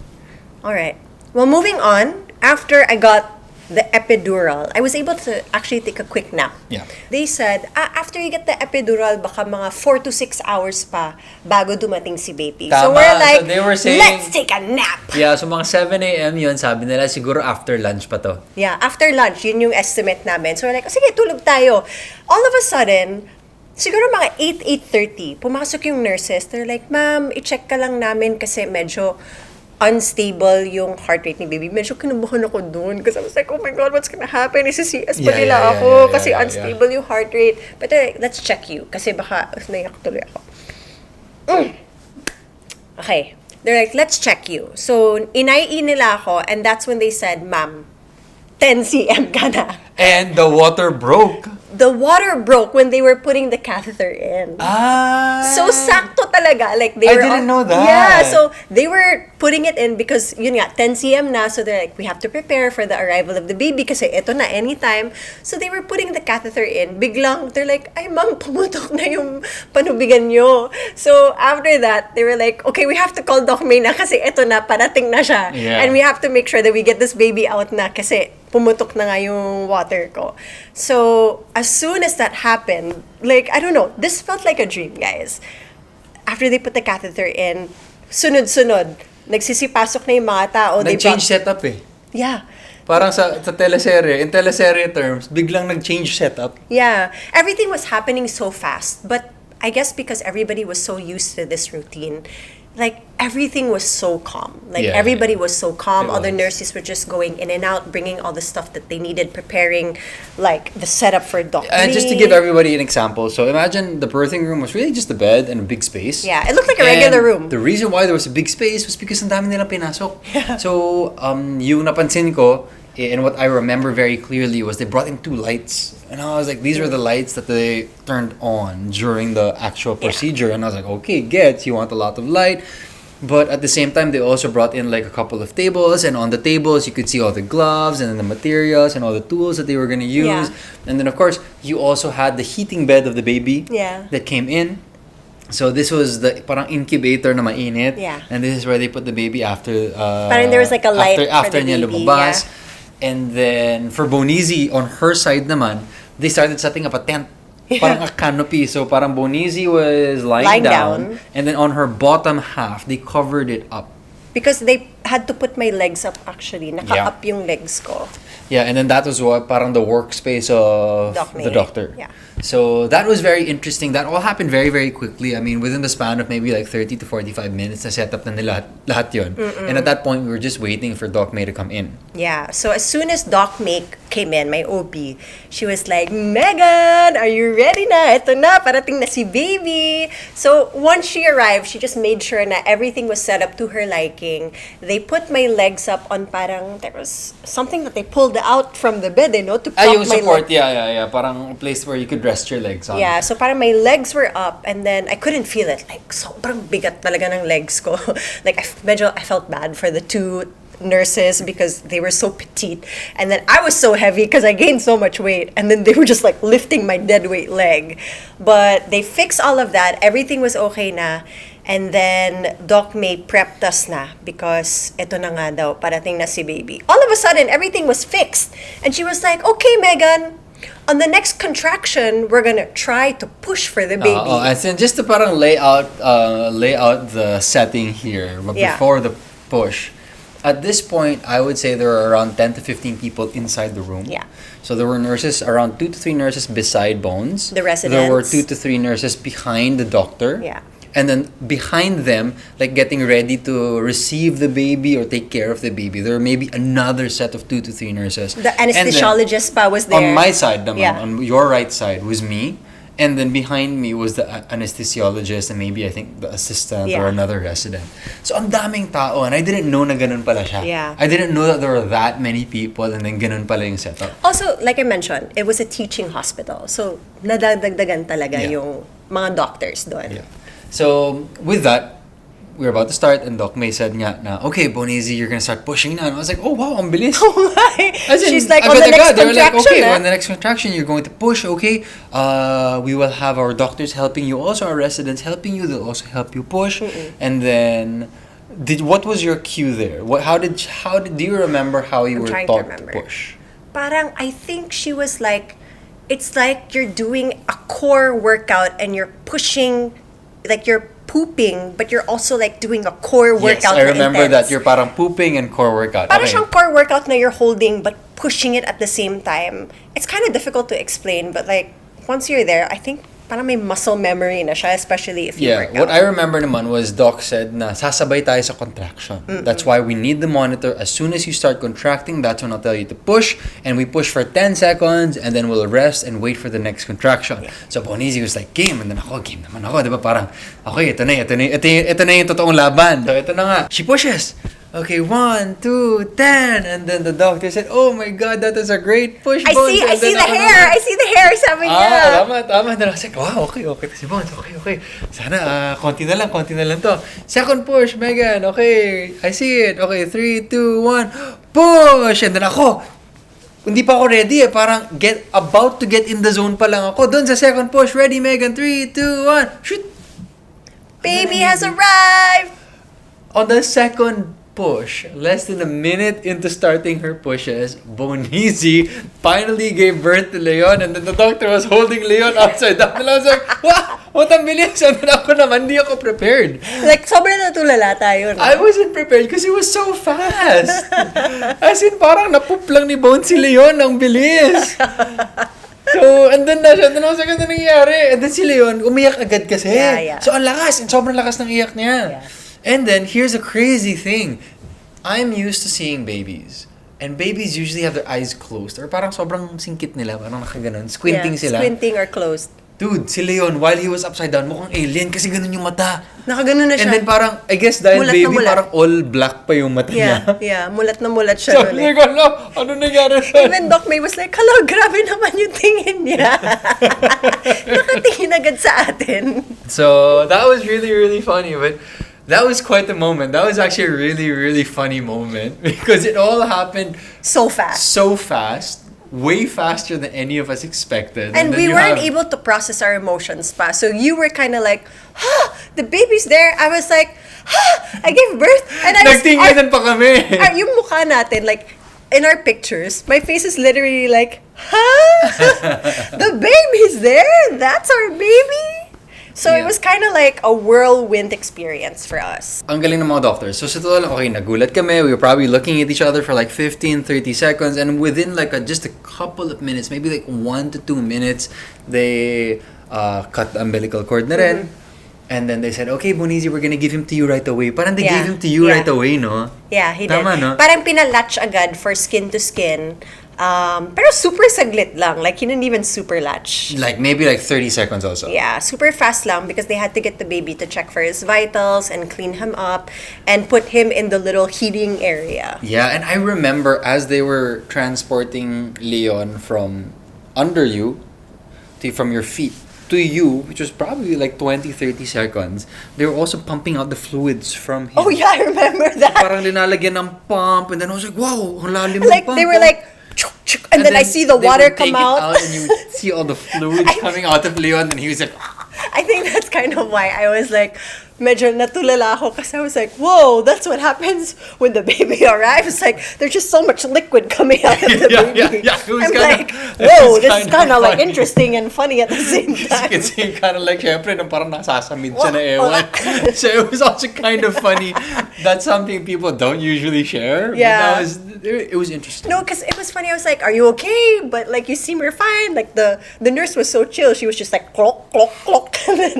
Speaker 1: All right. Well, moving on, after I got the epidural, I was able to actually take a quick nap.
Speaker 2: Yeah.
Speaker 1: They said, after you get the epidural, baka mga 4 to 6 hours pa bago dumating si baby. So
Speaker 2: Tama.
Speaker 1: we're like,
Speaker 2: So they were saying-
Speaker 1: let's take a nap.
Speaker 2: Yeah, so mga 7 a.m. yun, sabi nila siguro after lunch pa to.
Speaker 1: Yeah, after lunch, yun yung estimate namin. So we're like, sige, tulog tayo. All of a sudden, siguro mga 8, 8:30, pumasok yung nurses. They're like, ma'am, i-check ka lang namin kasi medyo unstable yung heart rate ni baby. Medyo kinubuhan ako dun because I was like, oh my God, what's gonna happen? Isi-CS pa
Speaker 2: Yeah,
Speaker 1: nila
Speaker 2: yeah,
Speaker 1: ako
Speaker 2: yeah,
Speaker 1: kasi
Speaker 2: yeah,
Speaker 1: unstable yung heart rate. But they're like, let's check you kasi baka naiyak tuloy ako. Okay. They're like, let's check you. So, inai nila ako and that's when they said, ma'am, 10 cm ka na.
Speaker 2: And the water broke.
Speaker 1: The water broke when they were putting the catheter in.
Speaker 2: Ah.
Speaker 1: So, sakto talaga. Like, they
Speaker 2: I
Speaker 1: were
Speaker 2: didn't know that.
Speaker 1: Yeah, so they were putting it in because, yun nga, 10 cm na. So, they're like, we have to prepare for the arrival of the baby kasi ito na, anytime. So, they were putting the catheter in. Biglang, they're like, ay, ma'am, pumutok na yung panubigan nyo. So, after that, they were like, okay, we have to call Doc May na kasi ito na, parating na siya.
Speaker 2: Yeah.
Speaker 1: And we have to make sure that we get this baby out na kasi pumutok na nga yung water ko. So, as soon as that happened, like, I don't know, this felt like a dream, guys. After they put the catheter in, sunod-sunod, nagsisipasok na yung mga tao.
Speaker 2: Nag-change setup eh.
Speaker 1: Yeah.
Speaker 2: Parang sa teleserye, in teleserye terms, biglang nag-change setup.
Speaker 1: Yeah. Everything was happening so fast. But I guess because everybody was so used to this routine, like everything was so calm. Like
Speaker 2: Yeah,
Speaker 1: everybody was so calm.
Speaker 2: It
Speaker 1: All the
Speaker 2: was.
Speaker 1: nurses were just going in and out, bringing all the stuff that they needed, preparing like the setup for Doc
Speaker 2: And just to
Speaker 1: Lee.
Speaker 2: give everybody an example, so imagine the birthing room was really just a bed and a big space.
Speaker 1: Yeah, it looked like a regular
Speaker 2: And
Speaker 1: room.
Speaker 2: The reason why there was a big space was because ang dami nilang pinasok. So, yung napansin ko, and what I remember very clearly was they brought in 2 lights. And I was like, these are the lights that they turned on during the actual procedure. And I was like, okay, you want a lot of light. But at the same time, they also brought in like a couple of tables, and on the tables you could see all the gloves and then the materials and all the tools that they were gonna use.
Speaker 1: Yeah.
Speaker 2: And then of course you also had the heating bed of the baby
Speaker 1: Yeah.
Speaker 2: that came in. So this was the parang incubator na mainit.
Speaker 1: Yeah.
Speaker 2: And this is where they put the baby after
Speaker 1: Parang there was like a light
Speaker 2: after
Speaker 1: for the
Speaker 2: niya
Speaker 1: baby,
Speaker 2: lumabas.
Speaker 1: yeah.
Speaker 2: And then for Bonizi on her side naman, they started setting up a tent. Parang a canopy. So parang Bonizi was lying down, and then on her bottom half, they covered it up.
Speaker 1: Because they had to put my legs up actually. Naka-up yung legs ko.
Speaker 2: Yeah, and then that was what parang the workspace of
Speaker 1: Doc
Speaker 2: the
Speaker 1: May.
Speaker 2: doctor.
Speaker 1: Yeah.
Speaker 2: So that was very interesting. That all happened very, very quickly. I mean, within the span of maybe like 30 to 45 minutes, na set up na nila lahat yun. And at that point, we were just waiting for Doc May to come in.
Speaker 1: Yeah. So as soon as Doc May came in, my OB, she was like, Megan, are you ready na? Ito na, parating na si baby. So once she arrived, she just made sure na everything was set up to her liking. They put my legs up on parang, there was something that they pulled out from the bed, to prop
Speaker 2: Yung
Speaker 1: my
Speaker 2: support,
Speaker 1: legs.
Speaker 2: yeah. Parang a place where you could rest your legs on.
Speaker 1: Yeah, so parang my legs were up and then I couldn't feel it. Like, sobrang bigat talaga ng legs ko. Like, I felt bad for the 2 nurses because they were so petite. And then I was so heavy because I gained so much weight. And then they were just like lifting my dead weight leg. But they fixed all of that. Everything was okay na. And then Doc May prepped us na because eto na nga daw, parating na si baby. All of a sudden, everything was fixed. And she was like, okay, Megan, on the next contraction, we're gonna try to push for the baby.
Speaker 2: And then just to parang lay out the setting here, but
Speaker 1: Yeah.
Speaker 2: before the push. At this point, I would say there were around 10 to 15 people inside the room.
Speaker 1: Yeah.
Speaker 2: So there were nurses, around 2 to 3 nurses beside Bones.
Speaker 1: The
Speaker 2: There were
Speaker 1: residents.
Speaker 2: 2 to 3 nurses behind the doctor.
Speaker 1: Yeah.
Speaker 2: And then behind them, like getting ready to receive the baby or take care of the baby, there were maybe another set of 2 to 3 nurses.
Speaker 1: The
Speaker 2: And then
Speaker 1: anesthesiologist pa was there.
Speaker 2: on my side naman,
Speaker 1: Yeah.
Speaker 2: on your right side was me. And then behind me was the anesthesiologist and maybe I think the assistant or
Speaker 1: Yeah.
Speaker 2: another resident. So ang daming tao and I didn't know na ganun pala siya.
Speaker 1: Yeah.
Speaker 2: I didn't know that there were that many people and then ganun pala yung setup.
Speaker 1: Also, like I mentioned, it was a teaching hospital. So, nadagdagan talaga
Speaker 2: Yeah.
Speaker 1: yung mga doctors doon.
Speaker 2: Yeah. So with that, we were about to start and Doc May said nga na, okay, Bonizi, you're gonna start pushing now. And I was like, oh wow, ang bilis. As in,
Speaker 1: She's like, on the
Speaker 2: agad-agad,
Speaker 1: next
Speaker 2: they were like,
Speaker 1: contraction,
Speaker 2: okay, on the next contraction, you're going to push, okay? We will have our doctors helping you, also our residents helping you. They'll also help you push. And then, what was your cue there? How did do you remember how you
Speaker 1: I'm
Speaker 2: were
Speaker 1: trying to
Speaker 2: taught to
Speaker 1: remember.
Speaker 2: push?
Speaker 1: Parang, I think she was like, it's like you're doing a core workout and you're pushing, like you're pooping, but you're also like doing a core
Speaker 2: Yes,
Speaker 1: workout.
Speaker 2: I remember
Speaker 1: intense.
Speaker 2: that. You're parang pooping and core workout.
Speaker 1: Parang
Speaker 2: Okay.
Speaker 1: siyang core workout na you're holding but pushing it at the same time. It's kind of difficult to explain, but like once you're there, I think parang may muscle memory na siya, especially if you
Speaker 2: Yeah,
Speaker 1: work
Speaker 2: what
Speaker 1: out.
Speaker 2: I remember naman was Doc said na sasabay tayo sa contraction. That's why we need the monitor. As soon as you start contracting, that's when I'll tell you to push. And we push for 10 seconds and then we'll rest and wait for the next contraction. So Bonizi was like, game. And then ako, game naman ako. Diba parang, okay, ito na yung totoong laban. So ito na nga. She pushes. Okay, 1, 2, 10. And then the doctor said, oh my God, that is a great push,
Speaker 1: I
Speaker 2: Bones.
Speaker 1: see
Speaker 2: And
Speaker 1: the
Speaker 2: then ako
Speaker 1: hair!
Speaker 2: naman,
Speaker 1: I see the hair! Sabi niya.
Speaker 2: tama. Then I was like, wow, okay. Si Bones, okay. Sana, konti na lang to. Second push, Megan, okay. I see it. Okay, 3, 2, 1, push! And then ako, hindi pa ako ready parang about to get in the zone pa lang ako. Doon sa second push, ready, Megan, 3, 2, 1, shoot!
Speaker 1: Baby has arrived!
Speaker 2: On the second push, less than a minute into starting her pushes, Bonizi finally gave birth to Leon and then the doctor was holding Leon upside down. And I was like, wow, what ang bilis. And then ako naman, hindi ako prepared.
Speaker 1: Like, sobrang natulala tayo. No?
Speaker 2: I wasn't prepared because it was so fast. As in, parang napoop lang ni Bones si Leon, ang bilis. So, and then na siya, and then I was like, ano nangyayari? And then si Leon, umiyak agad kasi.
Speaker 1: Yeah.
Speaker 2: So, ang lakas, and sobrang lakas ng iyak niya.
Speaker 1: Yeah.
Speaker 2: And then, here's a crazy thing. I'm used to seeing babies. And babies usually have their eyes closed. Or parang sobrang singkit nila. Parang nakaganon. Squinting sila.
Speaker 1: Squinting or closed.
Speaker 2: Dude, si Leon, while he was upside down, mukhang alien kasi ganun yung mata.
Speaker 1: Nakaganon na siya.
Speaker 2: And then parang, I guess dahil
Speaker 1: Mulat na
Speaker 2: baby,
Speaker 1: mulat.
Speaker 2: parang all black pa yung mata niya.
Speaker 1: Yeah, mulat na mulat siya.
Speaker 2: So, like, ano nangyari sa...
Speaker 1: Even Doc May was like, hello, grabe naman yung tingin niya. Nakatingin agad sa atin.
Speaker 2: So, that was really, really funny. But that was quite the moment. That was actually a really, really funny moment. Because it all happened
Speaker 1: So fast.
Speaker 2: so fast. Way faster than any of us expected.
Speaker 1: And
Speaker 2: then
Speaker 1: we
Speaker 2: you
Speaker 1: weren't
Speaker 2: have-
Speaker 1: able to process our emotions pa. So you were kind of like, the baby's there. I was like, I gave birth. And I was,
Speaker 2: Nagtinginan pa kami.
Speaker 1: yung mukha natin, like, in our pictures, my face is literally like, the baby's there? That's our baby? So it
Speaker 2: Yeah.
Speaker 1: was kind of like a whirlwind experience for us.
Speaker 2: Ang galing ng mga doctors. So sa totoo lang, okay, nagulat kami. We were probably looking at each other for like 15, 30 seconds. And within like just a couple of minutes, maybe like 1 to 2 minutes, they cut the umbilical cord na rin. And then they said, okay, Bonizi, we're gonna give him to you right away. Parang they
Speaker 1: Yeah.
Speaker 2: gave him to you
Speaker 1: Yeah.
Speaker 2: right away, no?
Speaker 1: Yeah, he
Speaker 2: Tama,
Speaker 1: did.
Speaker 2: no?
Speaker 1: Parang pinalatch agad for skin to skin. Pero super saglit lang. Like, he didn't even super latch.
Speaker 2: Like maybe like 30 seconds also.
Speaker 1: Yeah, super fast lang because they had to get the baby to check for his vitals and clean him up and put him in the little heating area.
Speaker 2: Yeah, and I remember as they were transporting Leon from under you, from your feet, to you, which was probably like 20, 30 seconds, they were also pumping out the fluids from him.
Speaker 1: Oh yeah, I remember that.
Speaker 2: Parang linalagyan ng pump, and then I was like, wow, ang lalim ng
Speaker 1: Like,
Speaker 2: pump.
Speaker 1: they were
Speaker 2: oh.
Speaker 1: like, chuk, chuk, and then I see the
Speaker 2: they
Speaker 1: water
Speaker 2: would take
Speaker 1: come
Speaker 2: it
Speaker 1: out.
Speaker 2: and you would see all the fluids coming out of Leon, and he was like,
Speaker 1: I think that's kind of why I was like, medyo natulala ako kasi I was like, whoa, that's what happens when the baby arrives. Like, there's just so much liquid coming out of the baby.
Speaker 2: yeah. It was
Speaker 1: I'm
Speaker 2: kinda-
Speaker 1: like,
Speaker 2: it
Speaker 1: whoa,
Speaker 2: was
Speaker 1: this is
Speaker 2: kinda
Speaker 1: kind of like
Speaker 2: funny.
Speaker 1: interesting and funny at the same time.
Speaker 2: it's kind of like, syempre, nung parang nasasamid siya na ewan. So it was also kind of funny. That's something people don't usually share. But
Speaker 1: Yeah.
Speaker 2: it was interesting.
Speaker 1: No, because it was funny. I was like, "Are you okay?" But like, you seem you're fine. Like the nurse was so chill. She was just like, "Clock, clock, clock," and then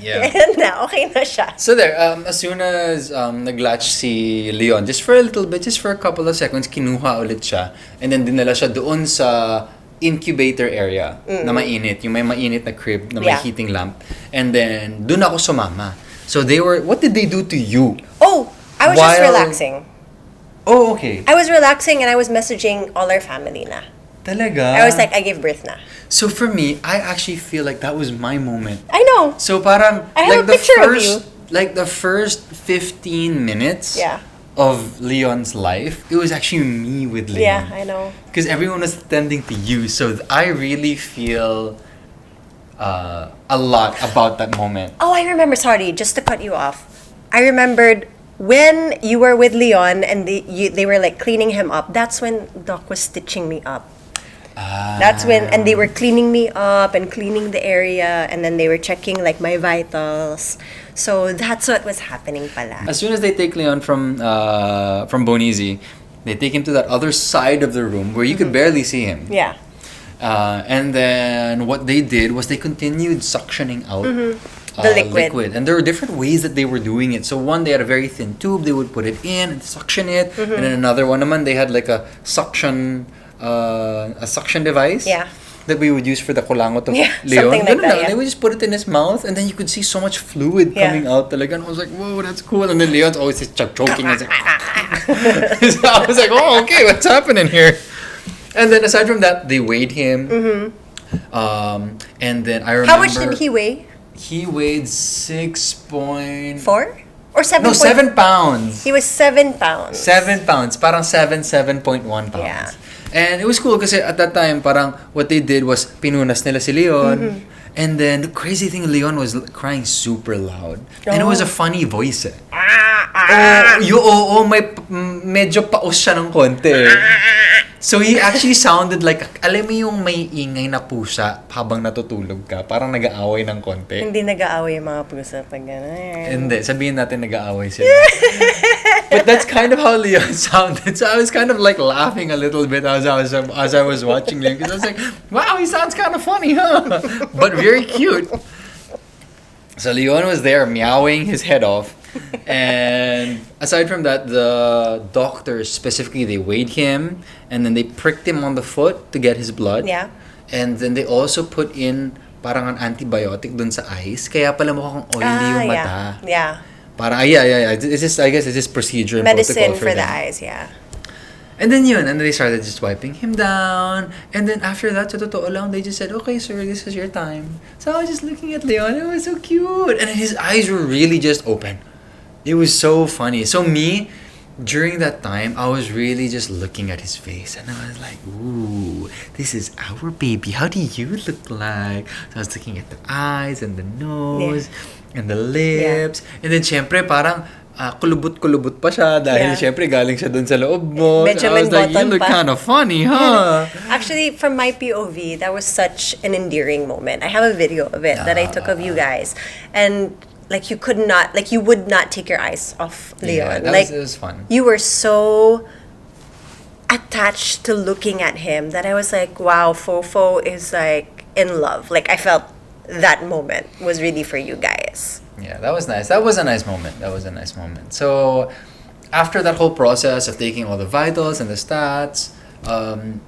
Speaker 2: Yeah.
Speaker 1: and now okay na siya.
Speaker 2: So there, as soon as naglatch si Leon, just for a little bit, just for a couple of seconds, kinuha ulit siya. And then dinala siya doon sa incubator area na mainit. Yung may mainit na crib na may
Speaker 1: Yeah.
Speaker 2: heating lamp. And then, doon ako sumama. So they were, what did they do to you?
Speaker 1: Oh, I was just
Speaker 2: While-
Speaker 1: relaxing.
Speaker 2: Oh, okay.
Speaker 1: I was relaxing and I was messaging all our family na.
Speaker 2: Talaga?
Speaker 1: I was like, I gave birth na.
Speaker 2: So for me, I actually feel like that was my moment.
Speaker 1: I know.
Speaker 2: So parang,
Speaker 1: I have
Speaker 2: like
Speaker 1: a picture of you.
Speaker 2: like the first 15 minutes
Speaker 1: Yeah.
Speaker 2: of Leon's life, it was actually me with
Speaker 1: Yeah,
Speaker 2: Leon.
Speaker 1: I know.
Speaker 2: Because everyone was tending to you. So I really feel a lot about that moment.
Speaker 1: Oh, I remember. Sorry, just to cut you off. I remembered when you were with Leon and they were like cleaning him up. That's when Doc was stitching me up. That's when, and they were cleaning me up and cleaning the area, and then they were checking like my vitals. So that's what was happening pala.
Speaker 2: As soon as they take Leon from Bonizi, they take him to that other side of the room where you could barely see him.
Speaker 1: Yeah.
Speaker 2: And then what they did was they continued suctioning out
Speaker 1: The liquid.
Speaker 2: And there were different ways that they were doing it. So one, they had a very thin tube. They would put it in and suction it. And then another one, naman, they had like a suction device.
Speaker 1: Yeah.
Speaker 2: That we would use for the kulangot of
Speaker 1: Yeah,
Speaker 2: Leon.
Speaker 1: something like that, yeah.
Speaker 2: They would just put it in his mouth, and then you could see so much fluid
Speaker 1: Yeah.
Speaker 2: coming out. Talaga. And I was like, whoa, that's cool. And then Leon's always just choking. I was like, so I was like, oh, okay, what's happening here? And then aside from that, they weighed him. And then I remember...
Speaker 1: How much did he weigh?
Speaker 2: He weighed 6.4?
Speaker 1: 4 or 7?
Speaker 2: No, 7 pounds.
Speaker 1: He was 7 pounds.
Speaker 2: 7 pounds. Parang 7.1 pounds.
Speaker 1: Yeah.
Speaker 2: And it was cool kasi at that time, parang what they did was pinunas nila si Leon. And then the crazy thing, Leon was crying super loud. And it was a funny voice eh. Medyo paus siya ng konti. So he actually sounded like, alam mo yung may ingay na pusa habang natutulog ka, parang nag-aaway ng konti.
Speaker 1: Hindi nag-aaway yung mga pusa pag gano'n.
Speaker 2: Hindi, sabihin natin nag-aaway sila. But that's kind of how Leon sounded. So I was kind of like laughing a little bit as I was watching him, because I was like, wow, he sounds kind of funny, huh? But very cute. So Leon was there meowing his head off. And aside from that, the doctors specifically, they weighed him and then they pricked him on the foot to get his blood.
Speaker 1: Yeah.
Speaker 2: And then they also put in parang an antibiotic dun sa eyes. Kaya pala mukhang oily yung mata.
Speaker 1: Yeah.
Speaker 2: Parang, yeah. It's just, I guess it's just procedure and
Speaker 1: Medicine
Speaker 2: protocol
Speaker 1: for the
Speaker 2: them.
Speaker 1: eyes, yeah.
Speaker 2: And then yun, and then they started just wiping him down. And then after that, sa totoo lang, they just said, okay, sir, this is your time. So I was just looking at Leon. It was so cute. And his eyes were really just open. It was so funny. So me, during that time, I was really just looking at his face. And I was like, ooh, this is our baby. How do you look like? So I was looking at the eyes and the nose and the lips. And then, syempre, parang, kulubot-kulubot pa siya dahil syempre galing siya dun sa loob mo. So I was like, you look kind of funny, huh?
Speaker 1: Actually, from my POV, that was such an endearing moment. I have a video of it that I took of you guys. And like you would not take your eyes off Leon.
Speaker 2: Yeah, it was fun.
Speaker 1: You were so attached to looking at him that I was like, wow, Fofo is like in love. Like I felt that moment was really for you guys.
Speaker 2: Yeah, that was nice. That was a nice moment. So, after that whole process of taking all the vitals and the stats,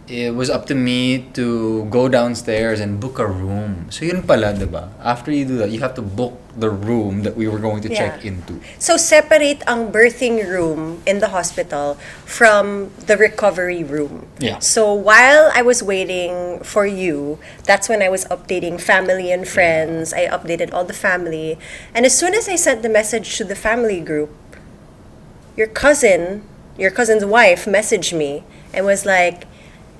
Speaker 2: it was up to me to go downstairs and book a room. So, yun pala, diba? After you do that, you have to book the room that we were going to check into.
Speaker 1: So, separate ang birthing room in the hospital from the recovery room.
Speaker 2: Yeah.
Speaker 1: So, while I was waiting for you, that's when I was updating family and friends. I updated all the family. And as soon as I sent the message to the family group, your cousin's wife messaged me and was like,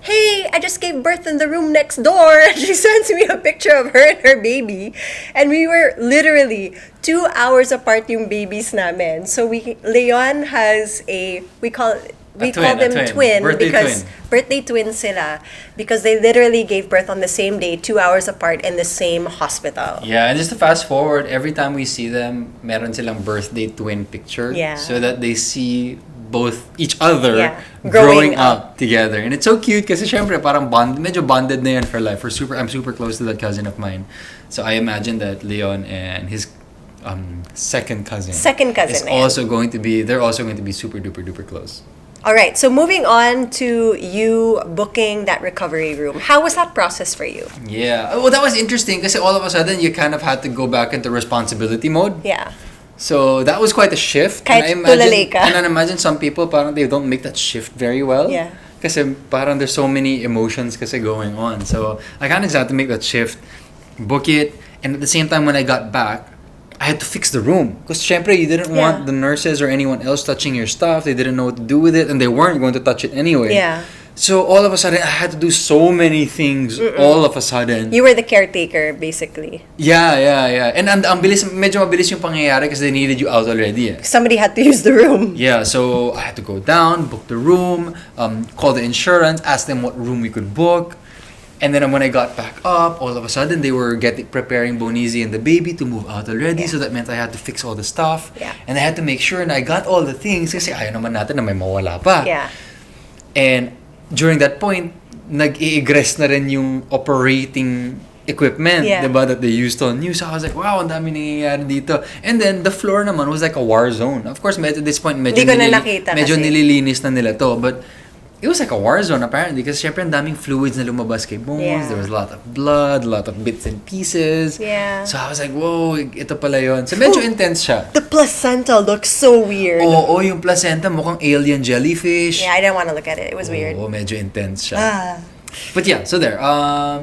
Speaker 1: hey, I just gave birth in the room next door. And she sends me a picture of her and her baby. And we were literally 2 hours apart yung babies namin. So Leon has we call them twin
Speaker 2: birthday
Speaker 1: because
Speaker 2: twin.
Speaker 1: Birthday twins sila because they literally gave birth on the same day, 2 hours apart in the same hospital.
Speaker 2: Yeah, and just to fast forward, every time we see them, meron silang birthday twin picture.
Speaker 1: Yeah.
Speaker 2: So that they see both each other
Speaker 1: growing
Speaker 2: up together. And it's so cute kasi syempre parang medyo bonded na yan for life. I'm super close to that cousin of mine. So I imagine that Leon and his second cousin is also going to be, they're also going to be super duper duper close.
Speaker 1: All right, so moving on to you booking that recovery room. How was that process for you?
Speaker 2: Yeah. Well, that was interesting kasi all of a sudden you kind of had to go back into responsibility mode.
Speaker 1: Yeah.
Speaker 2: So that was quite a shift.
Speaker 1: Kahit tulalay ka.
Speaker 2: And I imagine some people parang they don't make that shift very well.
Speaker 1: Yeah.
Speaker 2: Kasi parang there's so many emotions kasi going on. So I kind of had to make that shift, book it, and at the same time when I got back, I had to fix the room. Because syempre you didn't want the nurses or anyone else touching your stuff. They didn't know what to do with it and they weren't going to touch it anyway.
Speaker 1: Yeah.
Speaker 2: So all of a sudden, I had to do so many things all of a sudden.
Speaker 1: You were the caretaker, basically.
Speaker 2: Yeah. And medyo mabilis yung pangyayari kasi they needed you out already. Eh.
Speaker 1: Somebody had to use the room.
Speaker 2: Yeah, so I had to go down, book the room, call the insurance, ask them what room we could book. And then when I got back up, all of a sudden they were preparing Bonizi and the baby to move out already. So that meant I had to fix all the stuff.
Speaker 1: Yeah.
Speaker 2: And I had to make sure na I got all the things kasi ayaw naman natin na may mawala pa.
Speaker 1: Yeah.
Speaker 2: And during that point, nag-i-egress na rin yung operating equipment, diba, that they used on you. So I was like, wow, ang dami nangyayari dito. And then, the floor naman was like a war zone. Of course, at this point, medyo nililinis na nila to. But it was like a war zone apparently because syempre ang daming fluids na lumabas kay Bones.
Speaker 1: Yeah.
Speaker 2: There was a lot of blood, a lot of bits and pieces.
Speaker 1: Yeah.
Speaker 2: So I was like, whoa, ito pala yun. So medyo intense siya.
Speaker 1: The placenta looks so weird.
Speaker 2: Oo, yung placenta mukhang alien jellyfish.
Speaker 1: Yeah, I didn't want to look at it. It was weird.
Speaker 2: Oh, medyo intense siya. But yeah, so there. I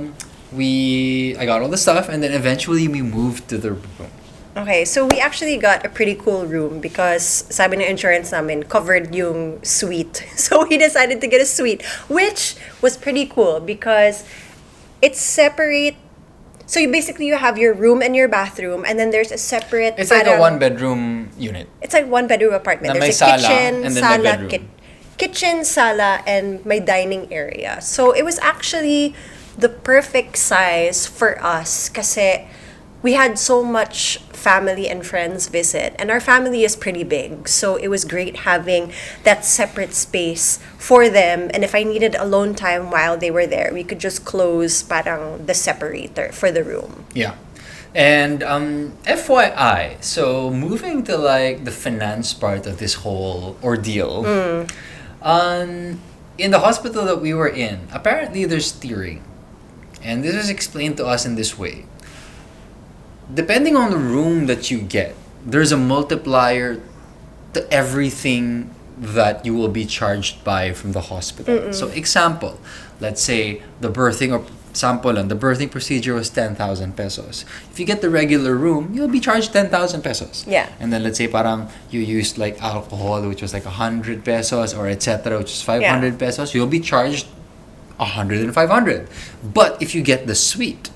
Speaker 2: got all the stuff and then eventually we moved to the room.
Speaker 1: Okay, so we actually got a pretty cool room because sabi ng insurance namin covered yung suite. So we decided to get a suite, which was pretty cool because it's separate. So you have your room and your bathroom, and then there's a separate.
Speaker 2: It's like a 1-bedroom unit.
Speaker 1: It's like 1-bedroom apartment.
Speaker 2: Na
Speaker 1: There's
Speaker 2: may
Speaker 1: a kitchen,
Speaker 2: and then
Speaker 1: sala,
Speaker 2: the bedroom.
Speaker 1: kitchen, sala, and my dining area. So it was actually the perfect size for us kasi we had so much family and friends visit, and our family is pretty big, so it was great having that separate space for them. And if I needed alone time while they were there, we could just close parang the separator for the room.
Speaker 2: Yeah. And FYI, so moving to like the finance part of this whole ordeal, in the hospital that we were in, apparently there's tiering. And this is explained to us in this way. Depending on the room that you get, there's a multiplier to everything that you will be charged by from the hospital. So example, let's say the birthing or sample and the birthing procedure was 10,000 pesos. If you get the regular room, you'll be charged 10,000 pesos.
Speaker 1: Yeah.
Speaker 2: And then let's say parang you used like alcohol, which was like 100 pesos, or etc., which is 500 pesos, you'll be charged 100 and 500. But if you get the suite,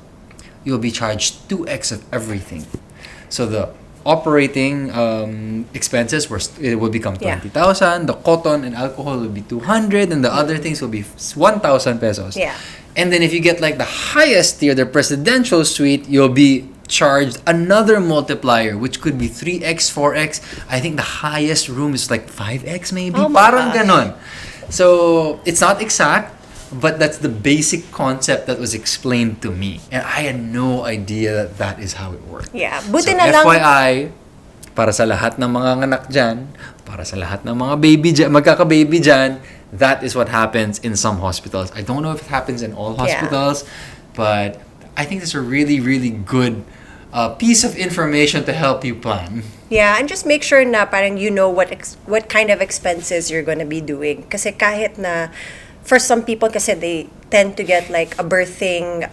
Speaker 2: you'll be charged 2x of everything. So the operating expenses it will become 20,000. The cotton and alcohol will be 200, and the other things will be 1,000 pesos.
Speaker 1: Yeah.
Speaker 2: And then if you get like the highest tier, the presidential suite, you'll be charged another multiplier, which could be 3x, 4x. I think the highest room is like 5x maybe.
Speaker 1: Oh my
Speaker 2: Parang
Speaker 1: gosh.
Speaker 2: ganon. So it's not exact, but that's the basic concept that was explained to me. And I had no idea that that is how it worked.
Speaker 1: Yeah.
Speaker 2: So
Speaker 1: Buti na lang.
Speaker 2: FYI, para sa lahat ng mga anak dyan, para sa lahat ng mga baby dyan, magkaka-baby dyan, that is what happens in some hospitals. I don't know if it happens in all hospitals, but I think it's a really, really good piece of information to help you plan.
Speaker 1: Yeah, and just make sure na parang you know what kind of expenses you're gonna be doing. Kasi kahit na, for some people kasi they tend to get like a birthing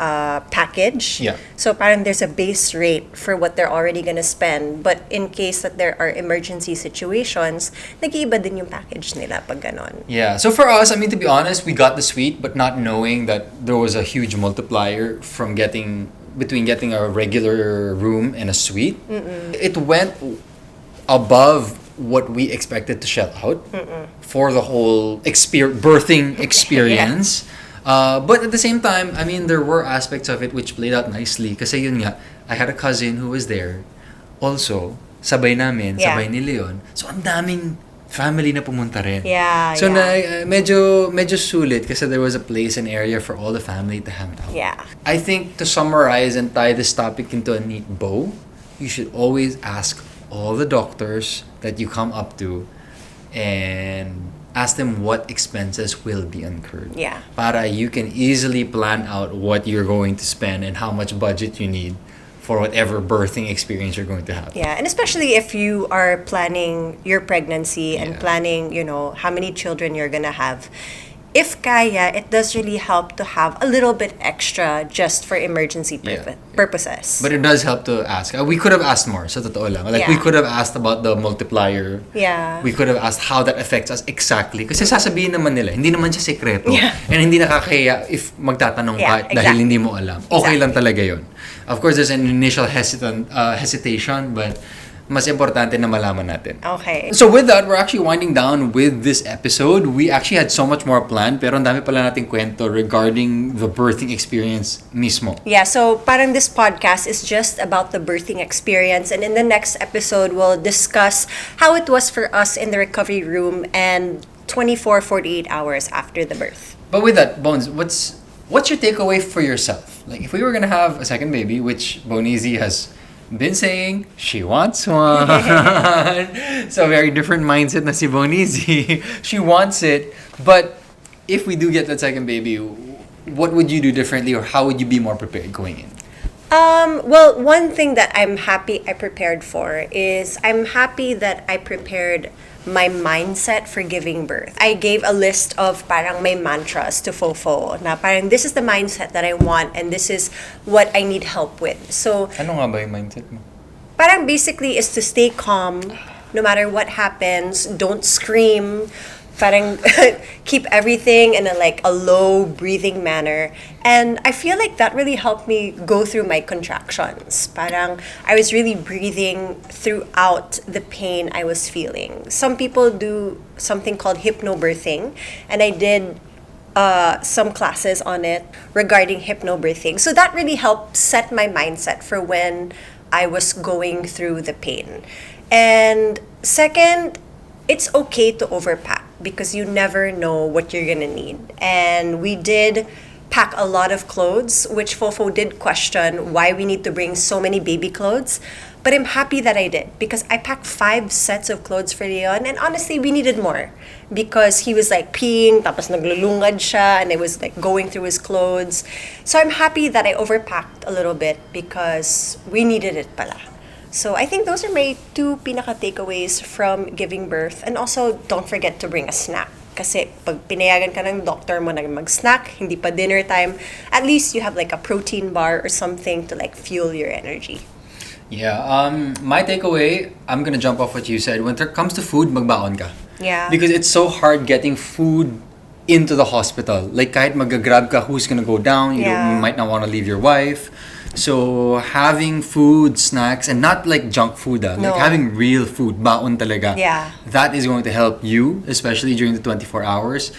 Speaker 1: package.
Speaker 2: Yeah.
Speaker 1: So parang there's a base rate for what they're already gonna spend. But in case that there are emergency situations, nag-iiba din yung package nila pag ganon.
Speaker 2: Yeah, so for us, I mean, to be honest, we got the suite, but not knowing that there was a huge multiplier from between getting a regular room and a suite. It went above what we expected to shell out for the whole birthing experience. But at the same time, I mean, there were aspects of it which played out nicely. Kasi yun nga, I had a cousin who was there. Also, sabay namin, sabay ni Leon. So, ang daming family na pumunta rin.
Speaker 1: Yeah,
Speaker 2: so, medyo sulit kasi there was a place and area for all the family to hang out.
Speaker 1: Yeah.
Speaker 2: I think to summarize and tie this topic into a neat bow, you should always ask all the doctors that you come up to and ask them what expenses will be incurred.
Speaker 1: Yeah.
Speaker 2: Para you can easily plan out what you're going to spend and how much budget you need for whatever birthing experience you're going to have.
Speaker 1: Yeah, and especially if you are planning your pregnancy and planning, how many children you're gonna have. If kaya, it does really help to have a little bit extra just for emergency purposes.
Speaker 2: But it does help to ask. We could have asked more, sa totoo lang. Like, we could have asked about the multiplier.
Speaker 1: Yeah.
Speaker 2: We could have asked how that affects us exactly. Kasi sasabihin naman nila, hindi naman siya sekreto.
Speaker 1: Yeah.
Speaker 2: And hindi nakakaya if magtatanong ka dahil hindi mo alam. Okay lang talaga yun. Of course, there's an initial hesitation, but mas importante na malaman natin.
Speaker 1: Okay.
Speaker 2: So with that, we're actually winding down with this episode. We actually had so much more planned, pero ang dami pala nating kwento regarding the birthing experience mismo.
Speaker 1: Yeah, so parang this podcast is just about the birthing experience, and in the next episode, we'll discuss how it was for us in the recovery room and 48 hours after the birth.
Speaker 2: But with that, Bones, what's your takeaway for yourself? Like, if we were gonna have a second baby, which Bonizi has been saying she wants one. So very different mindset na si Bonizi. She wants it. But if we do get that second baby, what would you do differently, or how would you be more prepared going in?
Speaker 1: Well, one thing that I'm happy I prepared for is I'm happy that I prepared my mindset for giving birth. I gave a list of parang my mantras to Fofo na parang this is the mindset that I want and this is what I need help with. So,
Speaker 2: Ano nga ba yung mindset mo?
Speaker 1: parang basically is to stay calm no matter what happens. Don't scream. Parang keep everything in a low breathing manner. And I feel like that really helped me go through my contractions. Parang I was really breathing throughout the pain I was feeling. Some people do something called hypnobirthing, and I did some classes on it regarding hypnobirthing. So that really helped set my mindset for when I was going through the pain. And second, it's okay to overpack because you never know what you're gonna need. And we did pack a lot of clothes, which Fofo did question why we need to bring so many baby clothes. But I'm happy that I did because I packed 5 sets of clothes for Leon, and honestly, we needed more because he was like peeing, tapos naglulungad siya, and it was like going through his clothes. So I'm happy that I overpacked a little bit because we needed it pala. So I think those are my 2 pinaka takeaways from giving birth. And also, don't forget to bring a snack. Kasi pag pinayagan ka ng doctor mo na mag-snack, hindi pa dinner time, at least you have like a protein bar or something to like fuel your energy.
Speaker 2: Yeah, my takeaway, I'm gonna jump off what you said. When it comes to food, magbaon ka.
Speaker 1: Yeah.
Speaker 2: Because it's so hard getting food into the hospital. Like kahit mag-grab ka, who's gonna go down? You might not want to leave your wife. So having food, snacks, and not like junk food, like having real food, baon talaga.
Speaker 1: Yeah.
Speaker 2: That is going to help you, especially during the 24 hours.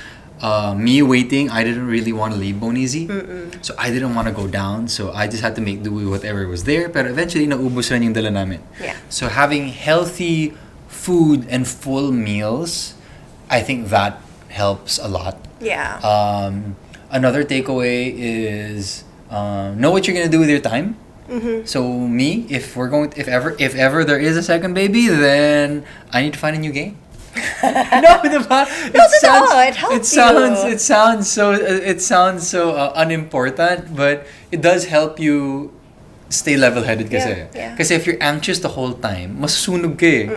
Speaker 2: Me waiting, I didn't really want to leave Bonizi. So I didn't want to go down. So I just had to make do with whatever was there. But eventually, naubos rin yung dala namin.
Speaker 1: Yeah.
Speaker 2: So having healthy food and full meals, I think that helps a lot.
Speaker 1: Yeah.
Speaker 2: Another takeaway is know what you're gonna do with your time. So me, if ever there is a second baby, then I need to find a new game. No, diba? It sounds so unimportant, but it does help you stay level-headed kasi.
Speaker 1: Yeah.
Speaker 2: Kasi if you're anxious the whole time, masusunog ka eh.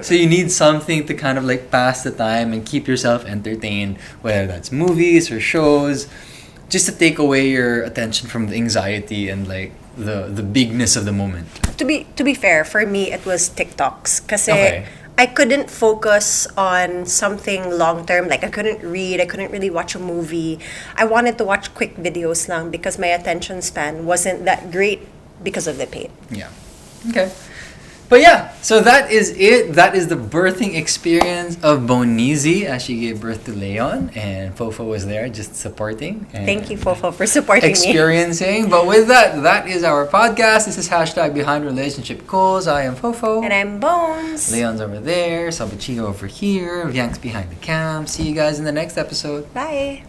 Speaker 2: So you need something to kind of like pass the time and keep yourself entertained, whether that's movies or shows, just to take away your attention from the anxiety and like the bigness of the moment.
Speaker 1: To be fair, for me it was TikToks kasi
Speaker 2: Okay.
Speaker 1: I couldn't focus on something long term. Like I couldn't read, I couldn't really watch a movie. I wanted to watch quick videos lang because my attention span wasn't that great because of the pain.
Speaker 2: Yeah. Okay. But yeah, so that is it. That is the birthing experience of Bonizi as she gave birth to Leon, and Fofo was there just supporting. And
Speaker 1: Thank you, Fofo, for supporting me.
Speaker 2: experiencing. But with that, that is our podcast. This is hashtag Behind Relationship Goals. I am Fofo.
Speaker 1: And I'm Bones.
Speaker 2: Leon's over there. Sabachigo over here. Viank's behind the cam. See you guys in the next episode.
Speaker 1: Bye.